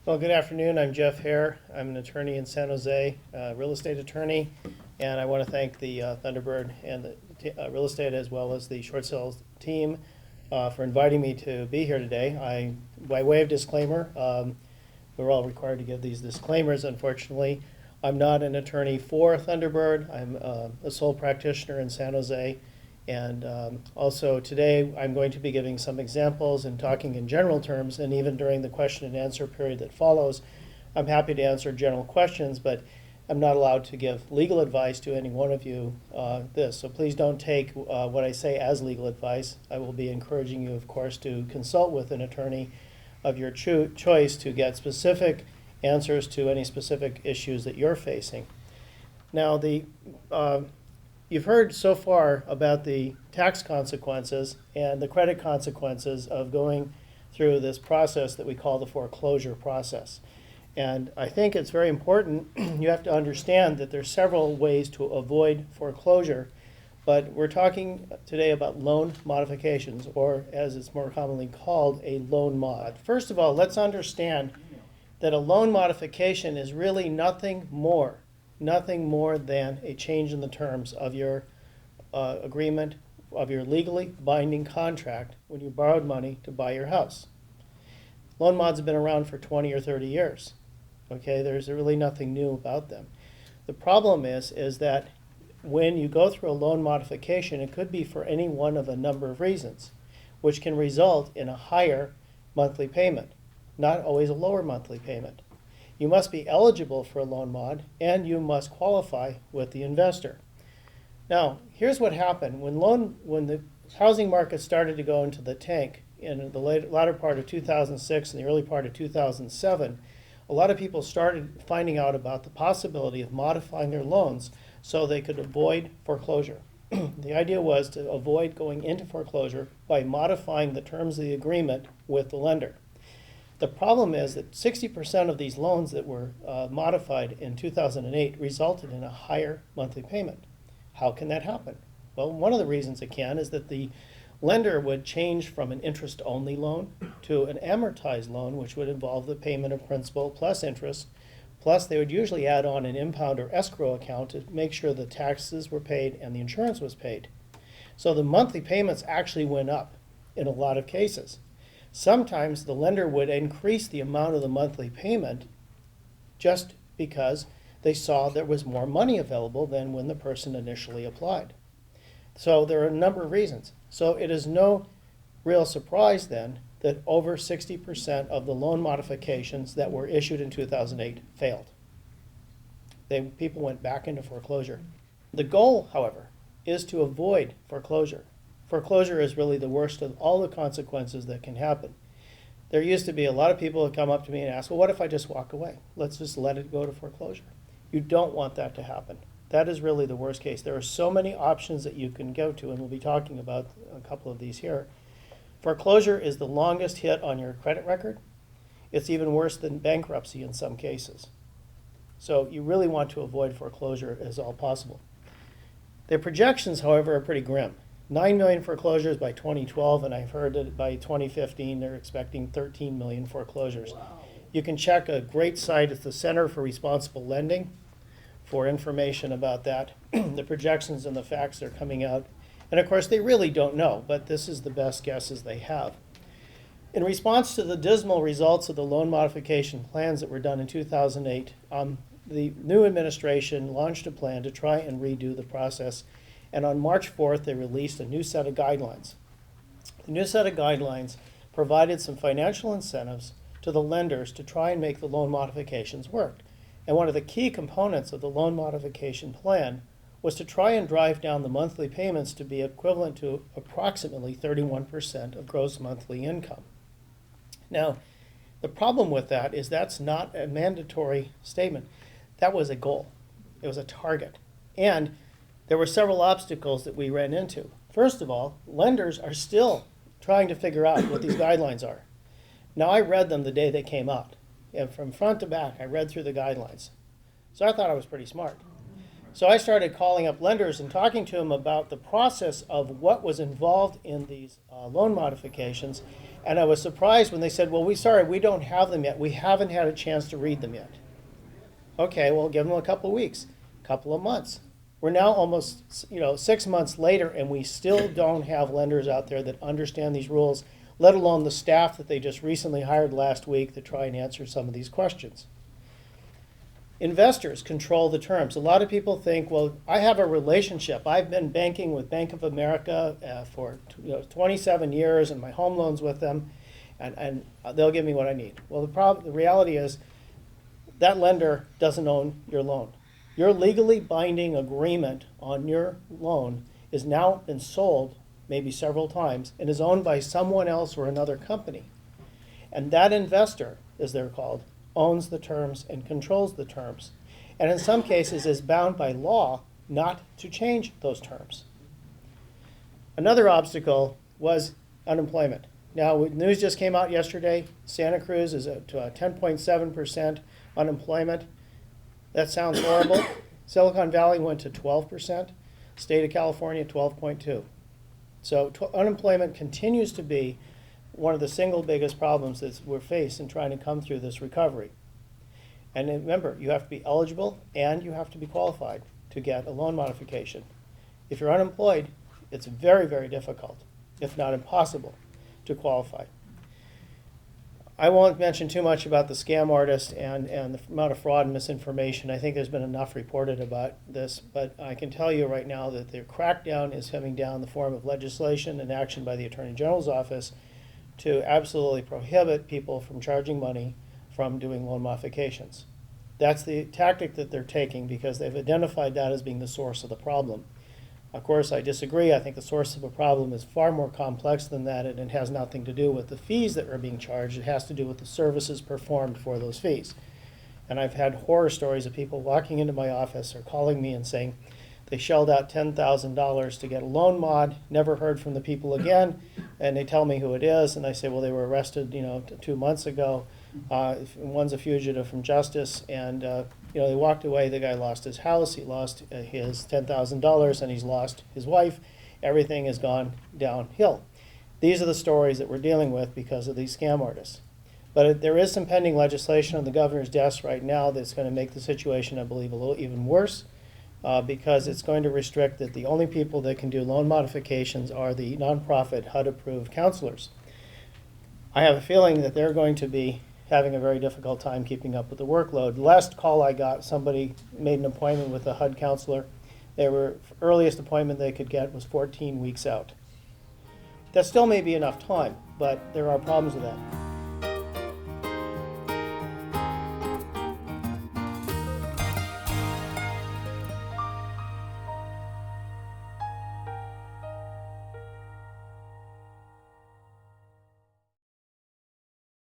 Well, good afternoon. I'm Jeff Hare. I'm an attorney in San Jose, real estate attorney, and I want to thank the Thunderbird and the real estate as well as the short sales team for inviting me to be here today. By way of disclaimer, we're all required to give these disclaimers, unfortunately. I'm not an attorney for Thunderbird. I'm a sole practitioner in San Jose. And also today, I'm going to be giving some examples and talking in general terms, and even during the question and answer period that follows, I'm happy to answer general questions, but I'm not allowed to give legal advice to any one of you So please don't take what I say as legal advice. I will be encouraging you, of course, to consult with an attorney of your choice to get specific answers to any specific issues that you're facing. Now, you've heard so far about the tax consequences and the credit consequences of going through this process that we call the foreclosure process. And I think it's very important you have to understand that there's several ways to avoid foreclosure, but we're talking today about loan modifications, or as it's more commonly called, a loan mod. First of all, let's understand that a loan modification is really nothing more than a change in the terms of your agreement, of your legally binding contract when you borrowed money to buy your house. Loan mods have been around for 20 or 30 years. Okay, there's really nothing new about them. The problem is that when you go through a loan modification, it could be for any one of a number of reasons, which can result in a higher monthly payment, not always a lower monthly payment. You must be eligible for a loan mod, and you must qualify with the investor. Now, here's what happened. When the housing market started to go into the tank in the latter part of 2006 and the early part of 2007, a lot of people started finding out about the possibility of modifying their loans so they could avoid foreclosure. The idea was to avoid going into foreclosure by modifying the terms of the agreement with the lender. The problem is that 60% of these loans that were modified in 2008 resulted in a higher monthly payment. How can that happen? Well, one of the reasons it can is that the lender would change from an interest-only loan to an amortized loan, which would involve the payment of principal plus interest, plus they would usually add on an impound or escrow account to make sure the taxes were paid and the insurance was paid. So the monthly payments actually went up in a lot of cases. Sometimes the lender would increase the amount of the monthly payment just because they saw there was more money available than when the person initially applied. So there are a number of reasons. So it is no real surprise then that over 60% of the loan modifications that were issued in 2008 failed. People went back into foreclosure. The goal, however, is to avoid foreclosure. Foreclosure is really the worst of all the consequences that can happen. There used to be a lot of people who come up to me and ask, well, what if I just walk away? Let's just let it go to foreclosure. You don't want that to happen. That is really the worst case. There are so many options that you can go to, and we'll be talking about a couple of these here. Foreclosure is the longest hit on your credit record. It's even worse than bankruptcy in some cases. So you really want to avoid foreclosure as all possible. The projections, however, are pretty grim. 9 million foreclosures by 2012, and I've heard that by 2015 they're expecting 13 million foreclosures. Wow. You can check a great site at the Center for Responsible Lending for information about that. The projections and the facts are coming out. And of course, they really don't know, but this is the best guesses they have. In response to the dismal results of the loan modification plans that were done in 2008, the new administration launched a plan to try and redo the process. And on March 4th, they released a new set of guidelines. The new set of guidelines provided some financial incentives to the lenders to try and make the loan modifications work. And one of the key components of the loan modification plan was to try and drive down the monthly payments to be equivalent to approximately 31% of gross monthly income. Now, the problem with that is that's not a mandatory statement. That was a goal. It was a target. And there were several obstacles that we ran into. First of all, lenders are still trying to figure out what these guidelines are. Now, I read them the day they came out. And from front to back, I read through the guidelines. So I thought I was pretty smart. So I started calling up lenders and talking to them about the process of what was involved in these loan modifications. And I was surprised when they said, well, we don't have them yet. We haven't had a chance to read them yet. Okay, well, give them a couple of weeks, a couple of months. We're now almost 6 months later, and we still don't have lenders out there that understand these rules, let alone the staff that they just recently hired last week to try and answer some of these questions. Investors control the terms. A lot of people think, well, I have a relationship. I've been banking with Bank of America for 27 years, and my home loan's with them, and they'll give me what I need. Well, the reality is that lender doesn't own your loan. Your legally binding agreement on your loan is now been sold maybe several times and is owned by someone else or another company. And that investor, as they're called, owns the terms and controls the terms, and in some cases is bound by law not to change those terms. Another obstacle was unemployment. Now, news just came out yesterday. Santa Cruz is at 10.7% unemployment. That sounds horrible. Silicon Valley went to 12%. State of California, 12.2%. So unemployment continues to be one of the single biggest problems that we're faced in trying to come through this recovery. And remember, you have to be eligible and you have to be qualified to get a loan modification. If you're unemployed, it's very, very difficult, if not impossible, to qualify. I won't mention too much about the scam artist and the amount of fraud and misinformation. I think there's been enough reported about this, but I can tell you right now that the crackdown is coming down in the form of legislation and action by the Attorney General's office to absolutely prohibit people from charging money from doing loan modifications. That's the tactic that they're taking because they've identified that as being the source of the problem. Of course, I disagree. I think the source of a problem is far more complex than that, and it has nothing to do with the fees that are being charged. It has to do with the services performed for those fees. And I've had horror stories of people walking into my office or calling me and saying they shelled out $10,000 to get a loan mod, never heard from the people again, and they tell me who it is, and I say, well, they were arrested 2 months ago. One's a fugitive from justice, and they walked away. The guy lost his house, he lost his $10,000, and he's lost his wife. Everything has gone downhill. These are the stories that we're dealing with because of these scam artists. But there is some pending legislation on the governor's desk right now that's going to make the situation, I believe, a little even worse because it's going to restrict that the only people that can do loan modifications are the nonprofit HUD-approved counselors. I have a feeling that they're going to be having a very difficult time keeping up with the workload. The last call I got, somebody made an appointment with a HUD counselor. Earliest appointment they could get was 14 weeks out. That still may be enough time, but there are problems with that.